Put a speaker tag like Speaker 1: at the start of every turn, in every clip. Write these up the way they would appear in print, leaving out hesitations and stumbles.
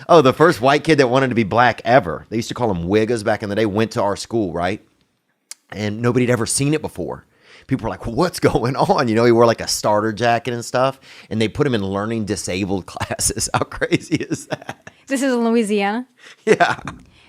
Speaker 1: Oh, the first white kid that wanted to be black ever. They used to call them wiggas back in the day. Went to our school, right? And nobody had ever seen it before. People were like, what's going on? You know, he wore like a starter jacket and stuff. And they put him in learning disabled classes. How crazy is that?
Speaker 2: This is in Louisiana?
Speaker 1: Yeah.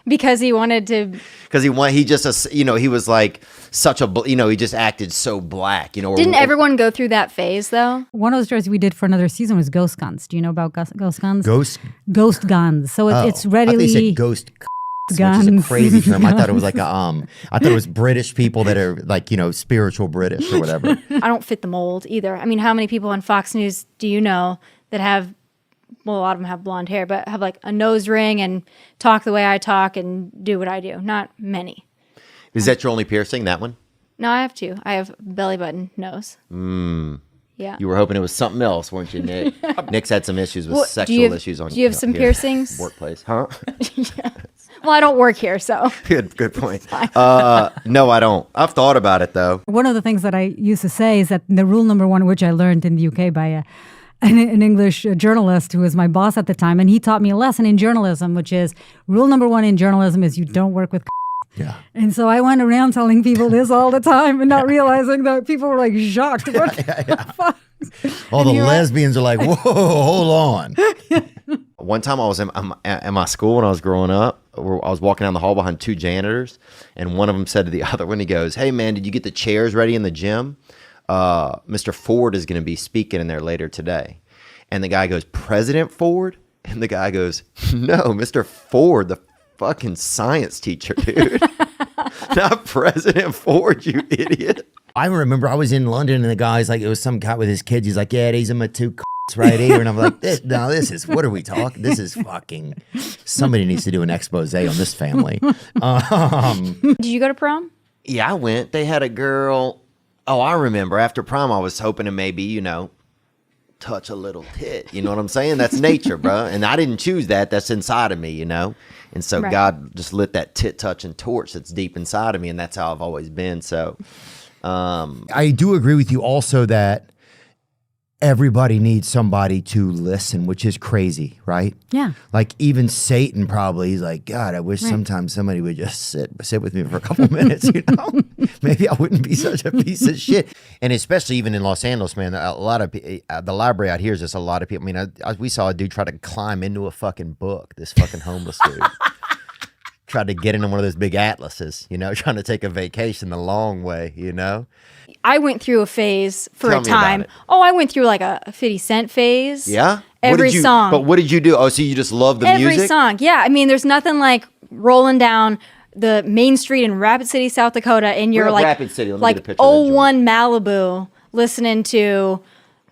Speaker 2: Because he wanted to...
Speaker 1: Because he just, you know, he was like such a, you know, he just acted so black, you know.
Speaker 2: Didn't everyone go through that phase, though?
Speaker 3: One of the stories we did for another season was ghost guns. Do you know about ghost guns?
Speaker 1: Ghost
Speaker 3: guns. So it's readily...
Speaker 1: I thought you said ghost
Speaker 3: guns.
Speaker 1: Which is a crazy term. I thought it was like I thought it was British people that are like, you know, spiritual British or whatever.
Speaker 2: I don't fit the mold either. I mean, how many people on Fox News do you know that have... Well, a lot of them have blonde hair, but have like a nose ring and talk the way I talk and do what I do. Not many.
Speaker 1: Is that your only piercing, that one?
Speaker 2: No, I have two. I have belly button nose. Yeah.
Speaker 1: You were hoping it was something else, weren't you, Nick? Nick's had some issues with sexual issues on.
Speaker 2: Do you have some piercings?
Speaker 1: Workplace, huh?
Speaker 2: Yes. Well, I don't work here, so.
Speaker 1: Good point. No, I don't. I've thought about it though.
Speaker 3: One of the things that I used to say is that the rule number one, which I learned in the UK by an English journalist who was my boss at the time, and he taught me a lesson in journalism, which is rule number one in journalism is you don't work with.
Speaker 1: Yeah.
Speaker 3: And so I went around telling people this all the time and not realizing that people were like shocked. What the fuck?
Speaker 1: All the lesbians are like, whoa, hold on. One time I was in my school when I was growing up. I was walking down the hall behind two janitors, and one of them said to the other one, he goes, hey, man, did you get the chairs ready in the gym? Mr. Ford is going to be speaking in there later today. And the guy goes, President Ford? And the guy goes, no, Mr. Ford, the fucking science teacher, dude. Not President Ford, you idiot. I remember I was in London and the guy's like, it was some guy with his kids. He's like, yeah, these are my two right here. And I'm like, this is, what are we talking? This is fucking, somebody needs to do an expose on this family.
Speaker 2: Did you go to prom?
Speaker 1: Yeah, I went. They had a girl. Oh, I remember. After prom, I was hoping to maybe, you know, touch a little tit. You know what I'm saying? That's nature, bro. And I didn't choose that. That's inside of me, you know? And so right. God just lit that tit touching torch that's deep inside of me, and that's how I've always been. So I do agree with you also that everybody needs somebody to listen, which is crazy, right?
Speaker 3: Yeah.
Speaker 1: Like even Satan probably, he's like, God, I wish sometimes somebody would just sit with me for a couple minutes, you know? Maybe I wouldn't be such a piece of shit. And especially even in Los Angeles, man, a lot of the library out here is just a lot of people. I mean, we saw a dude try to climb into a fucking book, this fucking homeless dude. Tried to get into one of those big atlases, you know, trying to take a vacation the long way, you know?
Speaker 2: I went through a phase for
Speaker 1: Tell
Speaker 2: a
Speaker 1: me about
Speaker 2: time.
Speaker 1: it.
Speaker 2: Oh, I went through like a 50 Cent phase.
Speaker 1: Yeah?
Speaker 2: Every song.
Speaker 1: But what did you do? Oh, so you just love the
Speaker 2: Every
Speaker 1: music?
Speaker 2: song. Yeah. I mean, there's nothing like rolling down the main street in Rapid City, South Dakota, and you're
Speaker 1: We're at
Speaker 2: like,
Speaker 1: Rapid City. Let me
Speaker 2: like
Speaker 1: get a picture of that
Speaker 2: 01 Malibu, listening to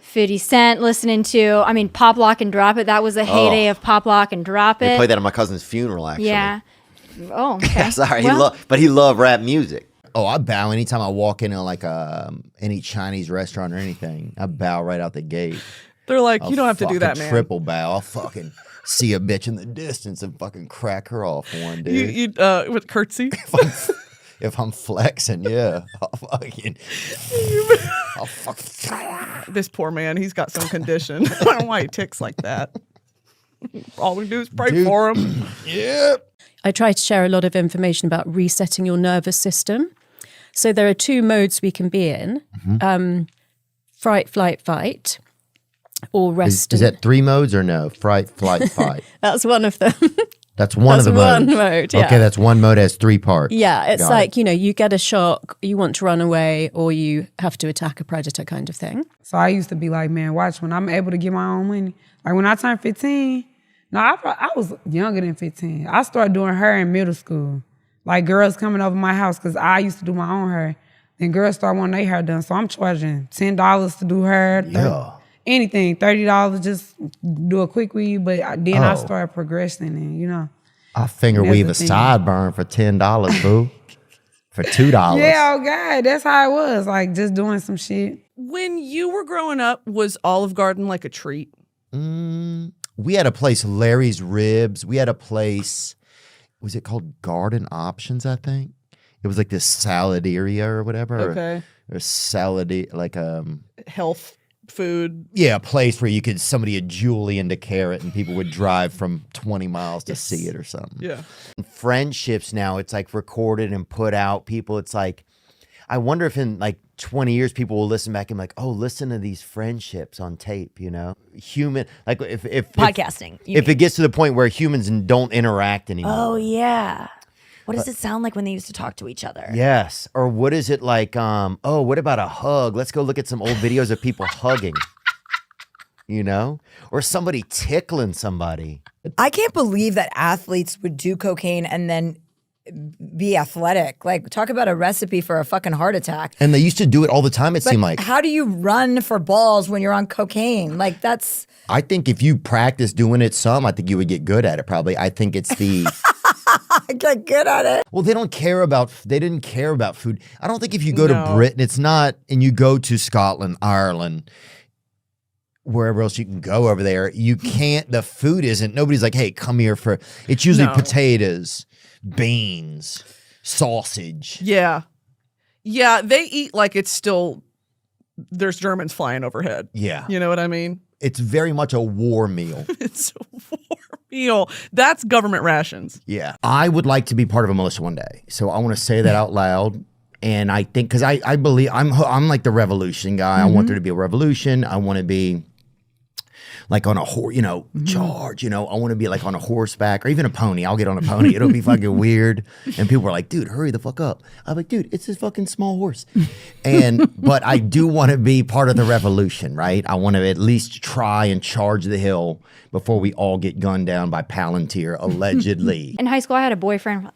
Speaker 2: 50 Cent, listening to, I mean, Pop Lock and Drop It. That was the heyday of Pop Lock and Drop It.
Speaker 1: They played that at my cousin's funeral, actually.
Speaker 2: Yeah. Oh, okay.
Speaker 1: Sorry,
Speaker 2: Well,
Speaker 1: he loved rap music. Oh, I bow anytime I walk into like any Chinese restaurant or anything. I bow right out the gate.
Speaker 4: They're like, you don't have to do that, man.
Speaker 1: Triple bow. I'll fucking see a bitch in the distance and fucking crack her off one, dude.
Speaker 4: You with curtsy?
Speaker 1: If I'm flexing, yeah. I'll fucking
Speaker 4: This poor man, he's got some condition. I don't know why he ticks like that. All we do is pray for him.
Speaker 1: Yeah.
Speaker 5: I try to share a lot of information about resetting your nervous system. So there are two modes we can be in. Fright, flight, fight, or rest.
Speaker 1: Is that three modes or no? Fright, flight, fight.
Speaker 5: That's one of them.
Speaker 1: That's one of the modes.
Speaker 5: One mode, yeah.
Speaker 1: Okay, that's one mode, has three parts.
Speaker 5: Yeah, it's like, you know, you get a shock, you want to run away, or you have to attack a predator kind of thing.
Speaker 6: So I used to be like, man, watch, when I'm able to get my own money. Like when I turned 15, no, I was younger than 15. I started doing hair in middle school. Like girls coming over my house, because I used to do my own hair. Then girls start wanting their hair done. So I'm charging $10 to do hair. Anything, $30, just do a quick weave. But then I started progressing and, you know.
Speaker 1: I finger weave a sideburn for $10, boo. For $2.
Speaker 6: Yeah, oh God, that's how it was. Like just doing some shit.
Speaker 4: When you were growing up, was Olive Garden like a treat?
Speaker 1: We had a place, Larry's Ribs. We had a place, was it called Garden Options, I think? It was like this saladeria or whatever.
Speaker 4: Okay.
Speaker 1: Or salad, like
Speaker 4: health. food.
Speaker 1: Yeah, a place where somebody would Julie into carrot and people would drive from 20 miles to see it or something.
Speaker 4: Yeah.
Speaker 1: Friendships now, it's like recorded and put out. People, it's like, I wonder if in like 20 years people will listen back and be like, oh, listen to these friendships on tape, you know? Human, like if
Speaker 7: Podcasting.
Speaker 1: If it gets to the point where humans don't interact anymore.
Speaker 7: Oh, yeah. What does it sound like when they used to talk to each other?
Speaker 1: Yes. Or what is it like, oh, what about a hug? Let's go look at some old videos of people hugging, you know? Or somebody tickling somebody.
Speaker 7: I can't believe that athletes would do cocaine and then be athletic. Like, talk about a recipe for a fucking heart attack.
Speaker 1: And they used to do it all the time, it seemed like.
Speaker 7: How do you run for balls when you're on cocaine? Like, that's...
Speaker 1: I think if you practice doing it some, I think you would get good at it probably. I think it's the...
Speaker 7: I get good at it.
Speaker 1: Well, they didn't care about food. I don't think if you go to Britain, it's not, and you go to Scotland, Ireland, wherever else you can go over there, you can't, the food isn't, nobody's like, hey, come here for, it's usually potatoes, beans, sausage.
Speaker 4: Yeah. Yeah, they eat like it's still, there's Germans flying overhead.
Speaker 1: Yeah.
Speaker 4: You know what I mean?
Speaker 1: It's very much a war meal.
Speaker 4: It's a war meal. That's government rations.
Speaker 1: Yeah. I would like to be part of a militia one day. So I want to say that out loud. And I think, because I believe, I'm like the revolution guy. I want there to be a revolution. I want to be like on a horse, you know, charge, you know, I want to be like on a horseback or even a pony. I'll get on a pony. It'll be fucking weird. And people are like, dude, hurry the fuck up. I'm like, dude, it's this fucking small horse. But I do want to be part of the revolution, right? I want to at least try and charge the hill before we all get gunned down by Palantir, allegedly.
Speaker 2: In high school, I had a boyfriend.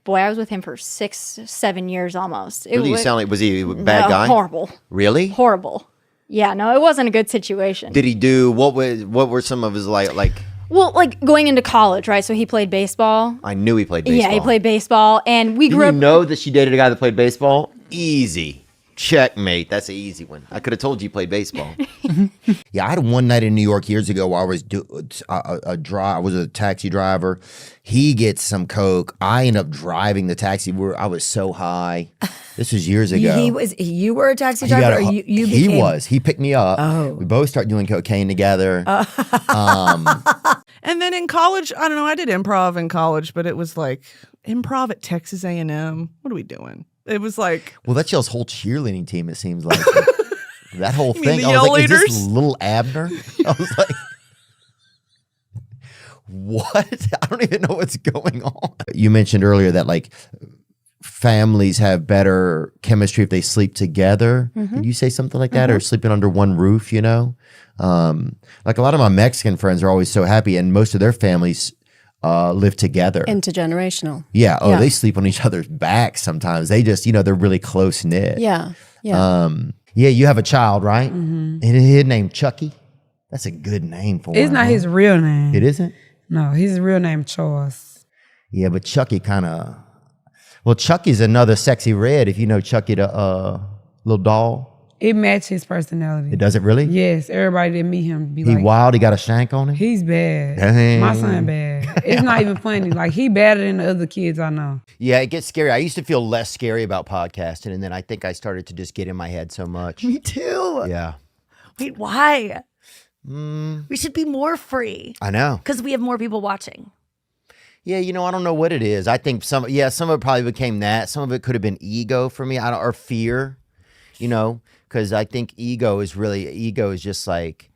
Speaker 2: Boy, I was with him for 6-7 years almost.
Speaker 1: What do you sound like? Was he a bad guy?
Speaker 2: Horrible.
Speaker 1: Really?
Speaker 2: Horrible. Yeah, no, it wasn't a good situation.
Speaker 1: Did he do, what were some of his like?
Speaker 2: Well, like going into college, right? So he played baseball.
Speaker 1: I knew he played baseball.
Speaker 2: Yeah, he played baseball. And we grew up.
Speaker 1: You know that she dated a guy that played baseball? Easy. Checkmate. That's an easy one. I could have told you played baseball. Yeah, I had one night in New York years ago where I was I was a taxi driver. He gets some coke. I end up driving the taxi. I was so high. This was years ago.
Speaker 7: You were a taxi driver, or you became...
Speaker 1: He was. He picked me up.
Speaker 7: Oh.
Speaker 1: We both started doing cocaine together.
Speaker 4: And then in college, I don't know, I did improv in college, but it was like improv at Texas A&M. What are we doing? It was like...
Speaker 1: Well, that's y'all's whole cheerleading team, it seems like. That whole thing.
Speaker 4: the
Speaker 1: I was
Speaker 4: yell
Speaker 1: like, is
Speaker 4: leaders?
Speaker 1: this little Abner? I was like, what? I don't even know what's going on. You mentioned earlier that like families have better chemistry if they sleep together. Did you say something like that? Or sleeping under one roof, you know? Like a lot of my Mexican friends are always so happy, and most of their families live together.
Speaker 5: Intergenerational.
Speaker 1: Yeah. Oh, they sleep on each other's backs sometimes. They just, they're really close knit.
Speaker 5: Yeah. Yeah.
Speaker 1: Yeah, you have a child, right? And his name Chucky. That's a good name for him.
Speaker 6: It's not his real name.
Speaker 1: It isn't?
Speaker 6: No, his real name Charles.
Speaker 1: Yeah, but Chucky kind of... Well, Chucky's another sexy red, if you know Chucky the little doll.
Speaker 6: It matches his personality.
Speaker 1: It does it really?
Speaker 6: Yes, everybody that meet him be
Speaker 1: He
Speaker 6: like,
Speaker 1: wild, he got a shank on him?
Speaker 6: he's bad.
Speaker 1: Dang.
Speaker 6: My son bad. It's not even funny. Like, he badder than the other kids I know.
Speaker 1: Yeah, it gets scary. I used to feel less scary about podcasting, and then I think I started to just get in my head so much.
Speaker 7: Me too.
Speaker 1: Yeah.
Speaker 7: Wait, why? We should be more free.
Speaker 1: I know.
Speaker 7: Because we have more people watching.
Speaker 1: Yeah, I don't know what it is. I think some of it probably became that. Some of it could have been ego for me, or fear, because I think ego is just like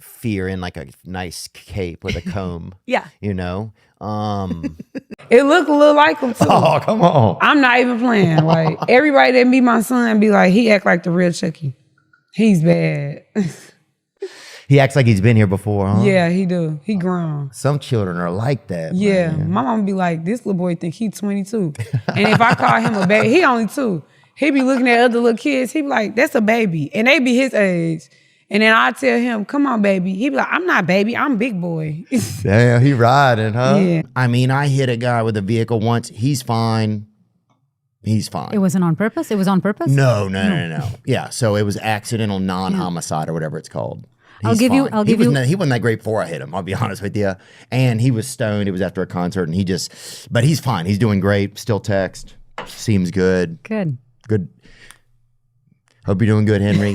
Speaker 1: fear in like a nice cape with a comb.
Speaker 7: Yeah.
Speaker 6: It look a little like him too.
Speaker 1: Oh, come on.
Speaker 6: I'm not even playing. Like, everybody that meet my son be like, he act like the real Chucky. He's bad.
Speaker 1: He acts like he's been here before, huh?
Speaker 6: Yeah, he do. He grown.
Speaker 1: Some children are like that.
Speaker 6: Yeah,
Speaker 1: man.
Speaker 6: my mama be like, this little boy think he 22. And if I call him a baby, he only 2. He be looking at other little kids. He be like, that's a baby. And they be his age. And then I tell him, come on, baby. He be like, I'm not baby. I'm big boy.
Speaker 1: Damn, he riding, huh?
Speaker 6: Yeah.
Speaker 1: I mean, I hit a guy with a vehicle once. He's fine. He's fine.
Speaker 3: It wasn't on purpose? It was on purpose?
Speaker 1: No. Yeah, so it was accidental non-homicide or whatever it's called.
Speaker 3: I'll give you.
Speaker 1: He wasn't that great before I hit him, I'll be honest with you. And he was stoned. It was after a concert, and but he's fine. He's doing great. Still text. Seems good.
Speaker 3: Good.
Speaker 1: Hope you're doing good, Henry.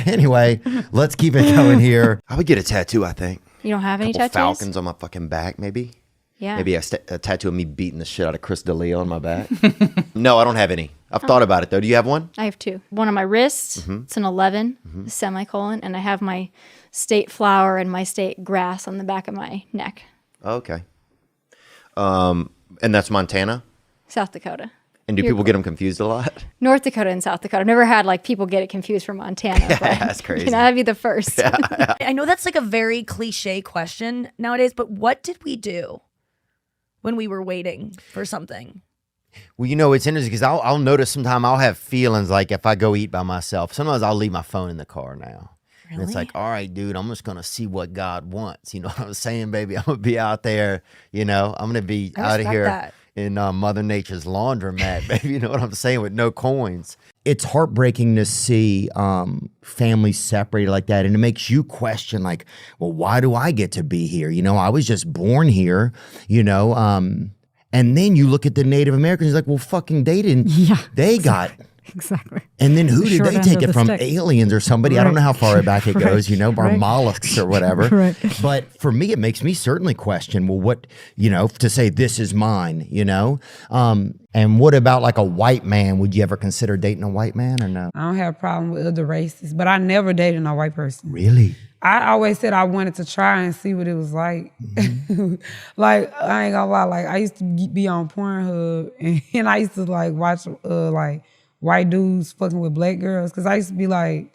Speaker 1: Anyway, let's keep it going here. I would get a tattoo, I think.
Speaker 2: You don't have any
Speaker 1: Couple
Speaker 2: tattoos?
Speaker 1: falcons on my fucking back, maybe.
Speaker 2: Yeah.
Speaker 1: Maybe a tattoo of me beating the shit out of Chris D'Elia on my back. No, I don't have any. I've thought about it, though. Do you have one?
Speaker 2: I have 2. One on my wrist. It's an 11, a semicolon, and I have my state flower and my state grass on the back of my neck.
Speaker 1: Okay. And that's Montana?
Speaker 2: South Dakota.
Speaker 1: And do people get them confused a lot?
Speaker 2: North Dakota and South Dakota. I've never had like people get it confused for Montana.
Speaker 1: Yeah,
Speaker 2: but,
Speaker 1: that's crazy.
Speaker 2: That'd be the first.
Speaker 8: I know that's like a very cliche question nowadays, but what did we do when we were waiting for something?
Speaker 1: Well, it's interesting because I'll notice sometimes I'll have feelings like if I go eat by myself. Sometimes I'll leave my phone in the car now.
Speaker 8: Really?
Speaker 1: And it's like, all right, dude, I'm just going to see what God wants. You know what I'm saying, baby? I'm going to be out there, I'm going to be out of here.
Speaker 8: That.
Speaker 1: In Mother Nature's laundromat, baby. You know what I'm saying? With no coins. It's heartbreaking to see families separated like that. And it makes you question, like, well, why do I get to be here? I was just born here, and then you look at the Native Americans, you're like, well, fucking they didn't.
Speaker 3: Yeah,
Speaker 1: they got.
Speaker 3: Exactly.
Speaker 1: And then who
Speaker 3: The
Speaker 1: did
Speaker 3: short
Speaker 1: they
Speaker 3: end
Speaker 1: take
Speaker 3: of
Speaker 1: it
Speaker 3: the
Speaker 1: from?
Speaker 3: stick.
Speaker 1: Aliens or somebody? I don't know how far back it goes, or
Speaker 3: right.
Speaker 1: mollusks or whatever.
Speaker 3: Right.
Speaker 1: But for me, it makes me certainly question, well, what, to say this is mine, and what about like a white man? Would you ever consider dating a white man or no?
Speaker 6: I don't have a problem with other races, but I never dated a white person.
Speaker 1: Really?
Speaker 6: I always said I wanted to try and see what it was like. Like, I ain't gonna lie, like I used to be on Pornhub and I used to like watch like white dudes fucking with black girls because I used to be like,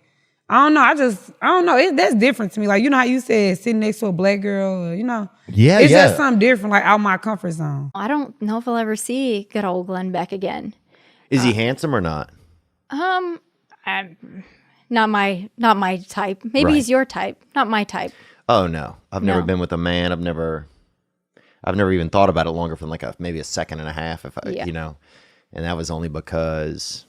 Speaker 6: I don't know. That's different to me. Like, how you said sitting next to a black girl,
Speaker 1: Yeah,
Speaker 6: it's just something different, like out my comfort zone.
Speaker 2: I don't know if I'll ever see good old Glenn Beck again.
Speaker 1: Is he handsome or not?
Speaker 2: Not my type. Maybe
Speaker 1: Right.
Speaker 2: he's your type. Not my type.
Speaker 1: Oh no, I've never
Speaker 2: No.
Speaker 1: been with a man. I've never even thought about it longer than like maybe a second and a half. And that was only because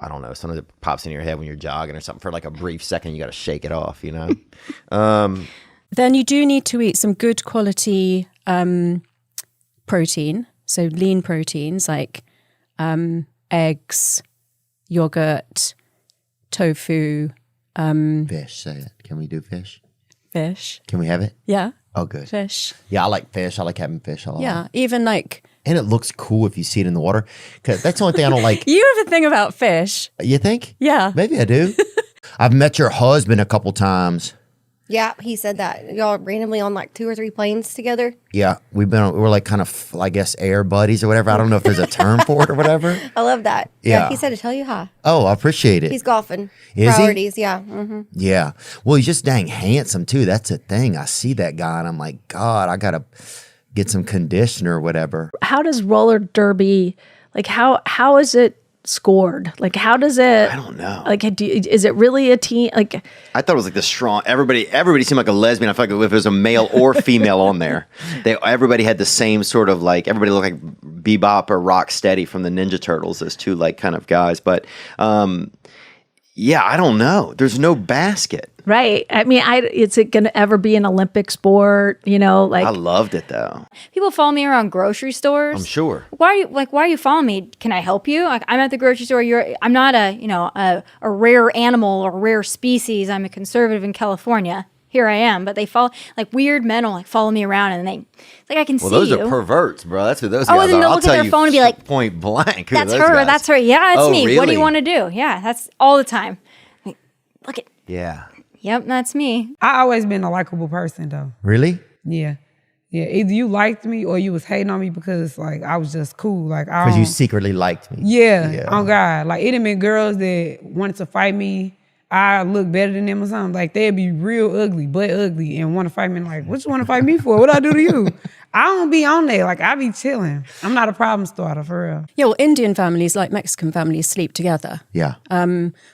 Speaker 1: I don't know, something that pops in your head when you're jogging or something for like a brief second. You got to shake it off,
Speaker 5: Then you do need to eat some good quality protein, so lean proteins like eggs, yogurt, tofu,
Speaker 1: Fish, say it. Can we do fish?
Speaker 5: fish.
Speaker 1: Can we have it?
Speaker 5: Yeah,
Speaker 1: Oh, good.
Speaker 5: fish.
Speaker 1: Yeah, I like fish. I like having fish a lot.
Speaker 5: Yeah, even like
Speaker 1: And it looks cool if you see it in the water. 'Cause that's the only thing I don't like.
Speaker 5: you have a thing about fish.
Speaker 1: You think?
Speaker 5: Yeah.
Speaker 1: Maybe I do. I've met your husband a couple times.
Speaker 9: Yeah, he said that. Y'all randomly on like 2 or 3 planes together.
Speaker 1: Yeah, we're like kind of, I guess, air buddies or whatever. I don't know if there's a term for it or whatever.
Speaker 9: I love that.
Speaker 1: Yeah.
Speaker 9: He said to tell you hi.
Speaker 1: Oh, I appreciate it.
Speaker 9: He's golfing.
Speaker 1: Is he?
Speaker 9: Priorities, yeah. Mm-hmm.
Speaker 1: Yeah. Well, he's just dang handsome too. That's the thing. I see that guy and I'm like, God, I gotta get some conditioner or whatever.
Speaker 10: How does roller derby, like how is it scored? Like how does it?
Speaker 1: I don't know.
Speaker 10: Like is it really a team? Like
Speaker 1: I thought it was like the strong. Everybody seemed like a lesbian. I felt like if it was a male or female on there, everybody had the same sort of like. Everybody looked like Bebop or Rocksteady from the Ninja Turtles. Those two like kind of guys, but yeah, I don't know. There's no basket.
Speaker 10: right? I mean, is it going to ever be an Olympic sport? Like
Speaker 1: I loved it though.
Speaker 2: People follow me around grocery stores.
Speaker 1: I'm sure.
Speaker 2: Why are you following me? Can I help you? Like, I'm at the grocery store. I'm not a rare animal or rare species. I'm a conservative in California. Here I am, but they follow like weird men will like follow me around and they like I can see
Speaker 1: Those
Speaker 2: you.
Speaker 1: are perverts, bro. That's what those
Speaker 2: Oh,
Speaker 1: guys
Speaker 2: then
Speaker 1: are.
Speaker 2: they'll
Speaker 1: I'll
Speaker 2: look at
Speaker 1: tell
Speaker 2: their
Speaker 1: you
Speaker 2: phone and be like,
Speaker 1: point blank. Who are
Speaker 2: That's
Speaker 1: those
Speaker 2: her.
Speaker 1: guys?
Speaker 2: That's her. Yeah, that's
Speaker 1: Oh,
Speaker 2: me. What do
Speaker 1: really?
Speaker 2: you want to do? Yeah, that's all the time. Like, look at.
Speaker 1: Yeah.
Speaker 2: Yep, that's me.
Speaker 6: I always been a likable person though.
Speaker 1: Really?
Speaker 6: Yeah. Yeah. Either you liked me or you was hating on me because like I was just cool. Like I
Speaker 1: Because you
Speaker 6: don't-
Speaker 1: secretly liked me.
Speaker 6: Yeah, on God. Like, it had been girls that wanted to fight me. I look better than them or something. Like, they'd be real ugly, but ugly, and want to fight me. Like, what you want to fight me for? What I do to you? I don't be on there. Like, I be chilling. I'm not a problem starter, for real.
Speaker 5: Yeah, well, Indian families, like Mexican families, sleep together.
Speaker 1: Yeah.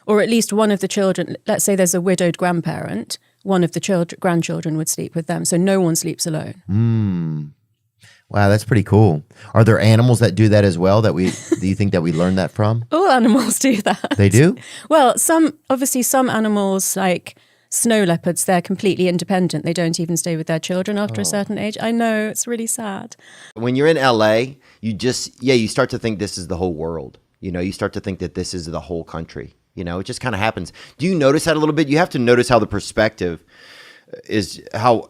Speaker 5: Or at least one of the children, let's say there's a widowed grandparent, one of the grandchildren would sleep with them. So no one sleeps alone.
Speaker 1: Wow, that's pretty cool. Are there animals that do that as well? Do you think that we learned that from?
Speaker 5: All animals do that.
Speaker 1: They do?
Speaker 5: Well, some animals like snow leopards, they're completely independent. They don't even stay with their children after a certain age. I know, it's really sad.
Speaker 1: When you're in LA, you start to think this is the whole world. You know, you start to think that this is the whole country. You know, it just kind of happens. Do you notice that a little bit? You have to notice how the perspective is, how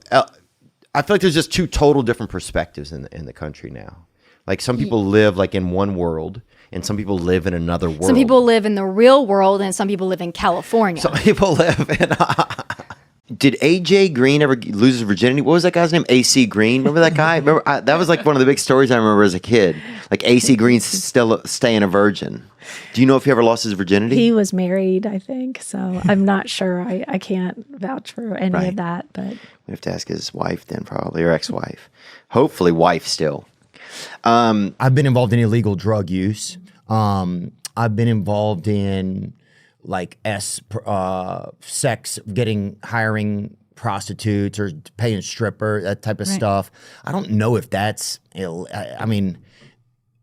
Speaker 1: I feel like there's just two total different perspectives in the country now. Like some people live like in one world and some people live in another world.
Speaker 2: Some people live in the real world and some people live in California.
Speaker 1: Some people live in... Did AJ Green ever lose his virginity? What was that guy's name? AC Green? Remember that guy? Remember that was like one of the big stories I remember as a kid. Like AC Green's still staying a virgin. Do you know if he ever lost his virginity?
Speaker 10: He was married, I think. So I'm not sure. I can't vouch for any of that. But
Speaker 1: we have to ask his wife then, probably, or ex-wife. Hopefully, wife still.
Speaker 11: I've been involved in illegal drug use. I've been involved in like sex, hiring prostitutes or paying stripper, that type of stuff. I don't know if that's I mean,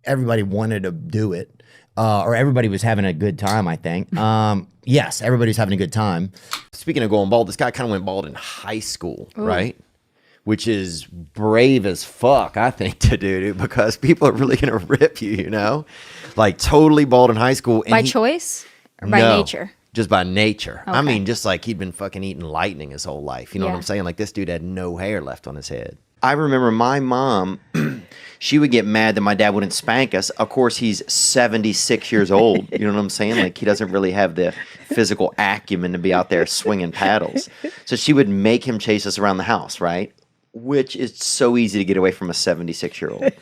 Speaker 11: everybody wanted to do it, or everybody was having a good time, I think. Yes, everybody's having a good time.
Speaker 1: Speaking of going bald, this guy kind of went bald in high school, right? Which is brave as fuck, I think, to do, dude, because people are really going to rip you, you know? Like totally bald in high school. And
Speaker 2: by choice or by nature?
Speaker 1: Just by nature.
Speaker 2: Okay.
Speaker 1: I mean, just like he'd been fucking eating lightning his whole life. You know what I'm saying? Like this dude had no hair left on his head. I remember my mom, she would get mad that my dad wouldn't spank us. Of course, he's 76 years old. You know what I'm saying? Like he doesn't really have the physical acumen to be out there swinging paddles. So she would make him chase us around the house, right? Which is so easy to get away from a 76-year-old.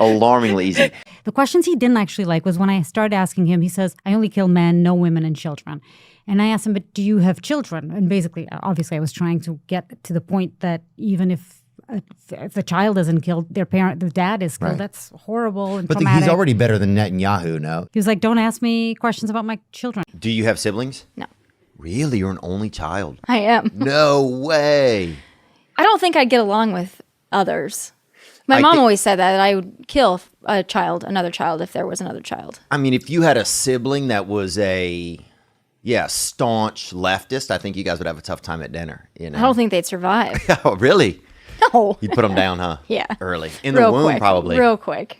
Speaker 1: Alarmingly easy.
Speaker 3: The questions he didn't actually like was when I started asking him, he says, I only kill men, no women and children. And I asked him, but do you have children? And basically, obviously, I was trying to get to the point that even if a child isn't killed, the dad is killed. Right. That's horrible and traumatic.
Speaker 11: He's already better than Netanyahu now.
Speaker 3: He was like, don't ask me questions about my children.
Speaker 1: Do you have siblings?
Speaker 2: No.
Speaker 1: Really? You're an only child?
Speaker 2: I am.
Speaker 1: No way.
Speaker 2: I don't think I'd get along with others. My mom always said that I would kill another child, if there was another child.
Speaker 1: I mean, if you had a sibling that was a staunch leftist, I think you guys would have a tough time at dinner. You know?
Speaker 2: I don't think they'd survive.
Speaker 1: Oh, really?
Speaker 2: No.
Speaker 1: You'd put them down, huh?
Speaker 2: Yeah.
Speaker 1: Early. In the womb,
Speaker 2: quick.
Speaker 1: probably.
Speaker 2: Real quick.